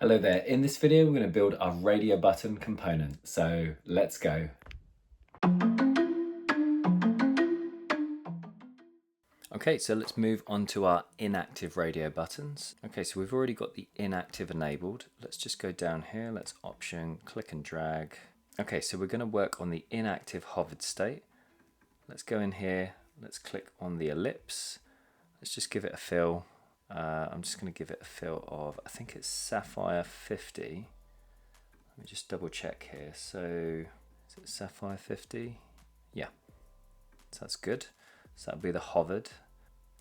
Hello there, in this video we're going to build our radio button component, so let's go. Okay, so let's move on to our inactive radio buttons. Okay, so we've already got the inactive enabled. Let's just go down here, let's option, click and drag. Okay, so we're going to work on the inactive hovered state. Let's go in here, let's click on the ellipse. Let's just give it a fill. I'm just going to give it a fill of, I think it's Sapphire 50. Let me just double check here. So, is it Sapphire 50? Yeah, so that's good. So that'll be the hovered.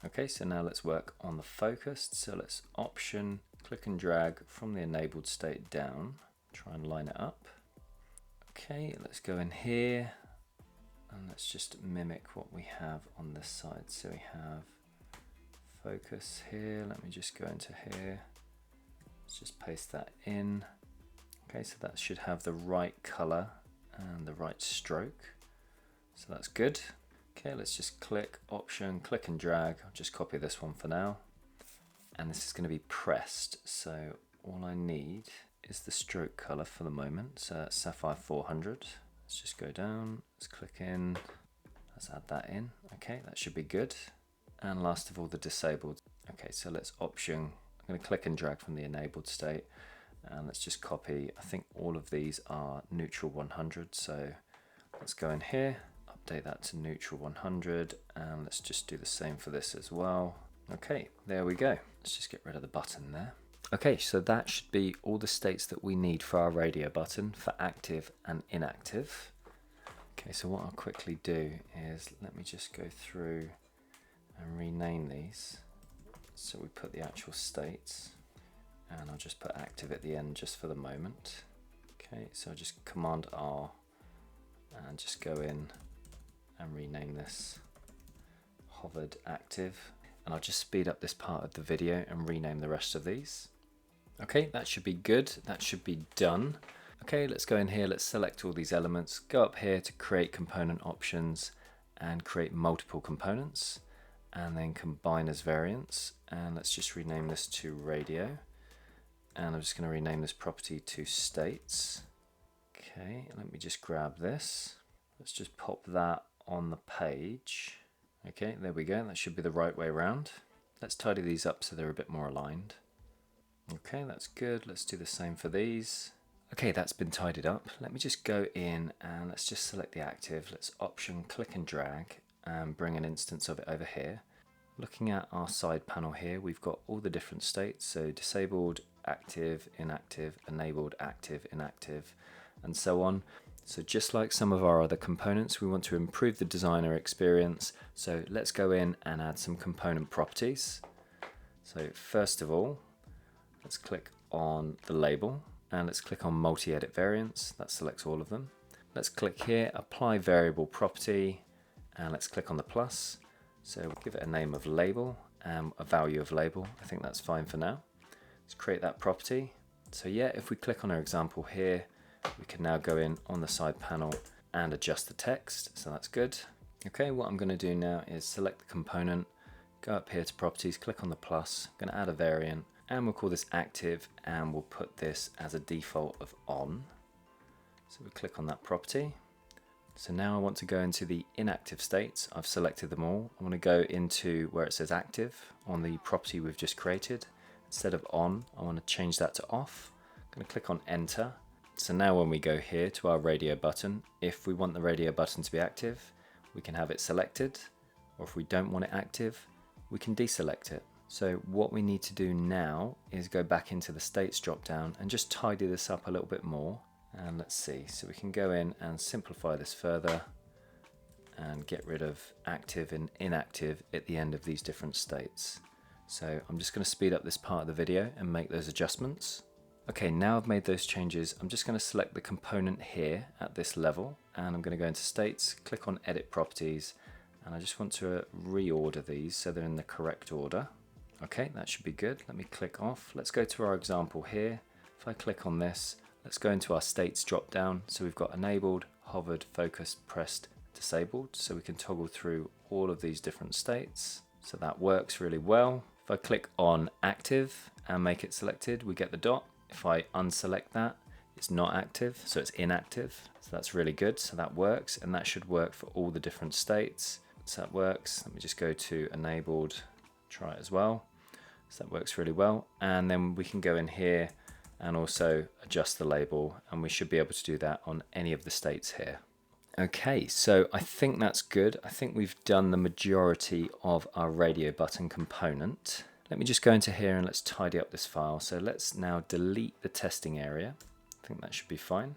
Okay, so now let's work on the focused. So let's option, click and drag from the enabled state down. Try and line it up. Okay, let's go in here and let's just mimic what we have on this side. So we have focus here. Let me just go into here. Let's just paste that in. Okay, so that should have the right color and the right stroke. So that's good. Okay, let's just click option, click and drag. I'll just copy this one for now. And this is going to be pressed. So all I need is the stroke color for the moment. So that's Sapphire 400. Let's just go down, let's click in, let's add that in. Okay, that should be good. And last of all, the disabled. Okay, so let's option, I'm going to click and drag from the enabled state. And let's just copy, I think all of these are neutral 100. So let's go in here, update that to neutral 100. And let's just do the same for this as well. Okay, there we go. Let's just get rid of the button there. Okay, so that should be all the states that we need for our radio button for active and inactive. Okay, so what I'll quickly do is let me just go through and rename these. So we put the actual states and I'll just put active at the end just for the moment. Okay, so I'll just Command R and just go in and rename this hovered active. And I'll just speed up this part of the video and rename the rest of these. Okay, that should be good. That should be done. Okay, let's go in here. Let's select all these elements. Go up here to create component options and create multiple components and then combine as variants. And let's just rename this to radio. And I'm just going to rename this property to states. Okay, let me just grab this. Let's just pop that on the page. Okay, there we go. That should be the right way around. Let's tidy these up so they're a bit more aligned. Okay, that's good. Let's do the same for these. Okay, that's been tidied up. Let me just go in and let's just select the active. Let's option, click and drag and bring an instance of it over here. Looking at our side panel here, we've got all the different states. So disabled, active, inactive, enabled, active, inactive, and so on. So just like some of our other components, we want to improve the designer experience. So let's go in and add some component properties. So first of all, let's click on the label and let's click on multi-edit variants. That selects all of them. Let's click here, apply variable property, and let's click on the plus. So we'll give it a name of label and a value of label. I think that's fine for now. Let's create that property. So yeah, if we click on our example here, we can now go in on the side panel and adjust the text. So that's good. Okay, what I'm going to do now is select the component, go up here to properties, click on the plus, I'm going to add a variant. And we'll call this active and we'll put this as a default of on. So we click on that property. So now I want to go into the inactive states. I've selected them all. I want to go into where it says active on the property we've just created. Instead of on, I want to change that to off. I'm going to click on enter. So now when we go here to our radio button, if we want the radio button to be active, we can have it selected. Or if we don't want it active, we can deselect it. So what we need to do now is go back into the states drop down and just tidy this up a little bit more. And let's see, so we can go in and simplify this further and get rid of active and inactive at the end of these different states. So I'm just going to speed up this part of the video and make those adjustments. Okay, now I've made those changes, I'm just going to select the component here at this level and I'm going to go into states, click on edit properties, and I just want to reorder these so they're in the correct order. Okay, that should be good. Let me click off. Let's go to our example here. If I click on this, let's go into our states drop down. So we've got enabled, hovered, focused, pressed, disabled. So we can toggle through all of these different states. So that works really well. If I click on active and make it selected, we get the dot. If I unselect that, it's not active, so it's inactive. So that's really good, so that works, and that should work for all the different states. So that works. Let me just go to enabled, try it as well. So that works really well. And then we can go in here and also adjust the label, and we should be able to do that on any of the states here. Okay, so I think that's good. I think we've done the majority of our radio button component. Let me just go into here and let's tidy up this file. So let's now delete the testing area. I think that should be fine.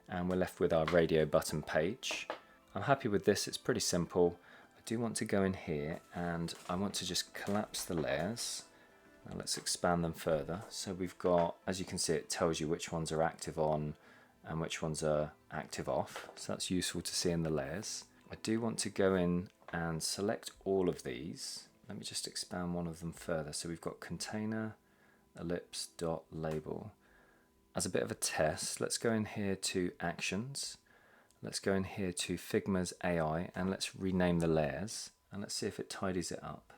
And we're left with our radio button page. I'm happy with this, it's pretty simple. I do want to go in here and I want to just collapse the layers. Now let's expand them further. So we've got, as you can see, it tells you which ones are active on and which ones are active off. So that's useful to see in the layers. I do want to go in and select all of these. Let me just expand one of them further. So we've got container, ellipse, dot, label. As a bit of a test, let's go in here to actions. Let's go in here to Figma's AI and let's rename the layers and let's see if it tidies it up.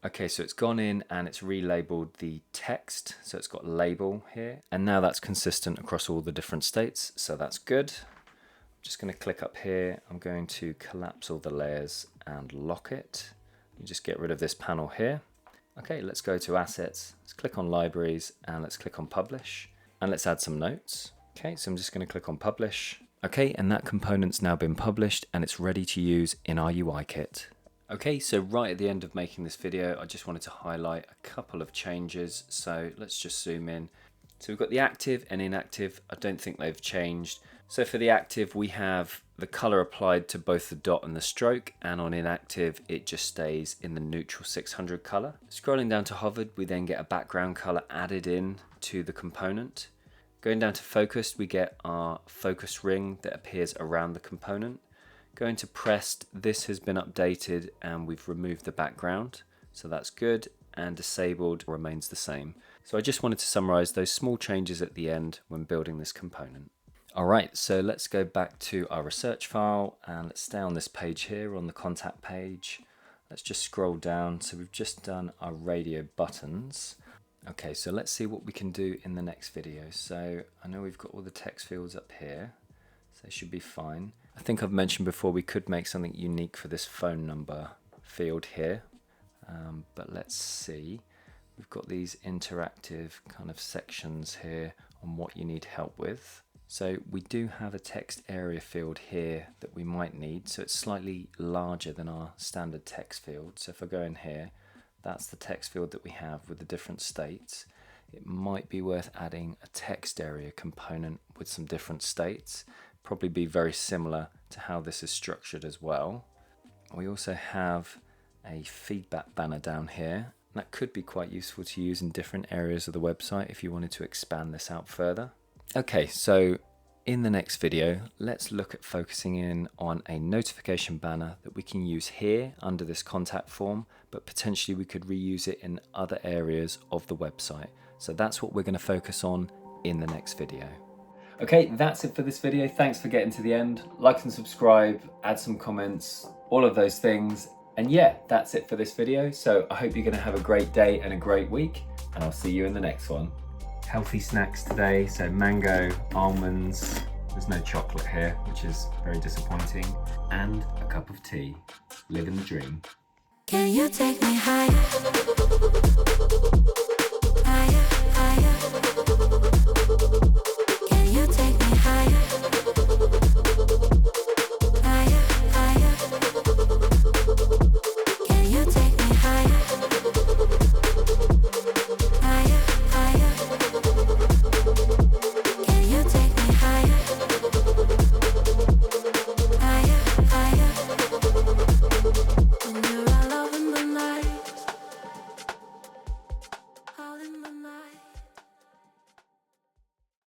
Okay, so it's gone in and it's relabeled the text, so it's got label here, and now that's consistent across all the different states, so that's good. I'm just going to click up here, I'm going to collapse all the layers and lock it. You just get rid of this panel here. Okay, let's go to assets, let's click on libraries and let's click on publish, and let's add some notes. Okay, so I'm just going to click on publish. Okay, and that component's now been published and it's ready to use in our UI kit. Okay, so right at the end of making this video, I just wanted to highlight a couple of changes. So let's just zoom in. So we've got the active and inactive. I don't think they've changed. So for the active, we have the color applied to both the dot and the stroke, and on inactive, it just stays in the neutral 600 color. Scrolling down to hovered, we then get a background color added in to the component. Going down to focused, we get our focus ring that appears around the component. Going to pressed, this has been updated and we've removed the background, so that's good, and disabled remains the same. So I just wanted to summarize those small changes at the end when building this component. Alright, so let's go back to our research file and let's stay on this page here on the contact page. Let's just scroll down. So we've just done our radio buttons. Okay, so let's see what we can do in the next video. So I know we've got all the text fields up here, so they should be fine. I think I've mentioned before we could make something unique for this phone number field here, but let's see. We've got these interactive kind of sections here on what you need help with. So we do have a text area field here that we might need, so it's slightly larger than our standard text field. So if I go in here, that's the text field that we have with the different states. It might be worth adding a text area component with some different states. Probably be very similar to how this is structured as well. We also have a feedback banner down here. That could be quite useful to use in different areas of the website if you wanted to expand this out further. Okay, so in the next video, let's look at focusing in on a notification banner that we can use here under this contact form, but potentially we could reuse it in other areas of the website. So that's what we're going to focus on in the next video. Okay, that's it for this video. Thanks for getting to the end. Like and subscribe, add some comments, all of those things. And yeah, that's it for this video. So I hope you're going to have a great day and a great week, and I'll see you in the next one. Healthy snacks today, so mango, almonds, there's no chocolate here, which is very disappointing, and a cup of tea. Living the dream. Can you take me higher? Higher, higher.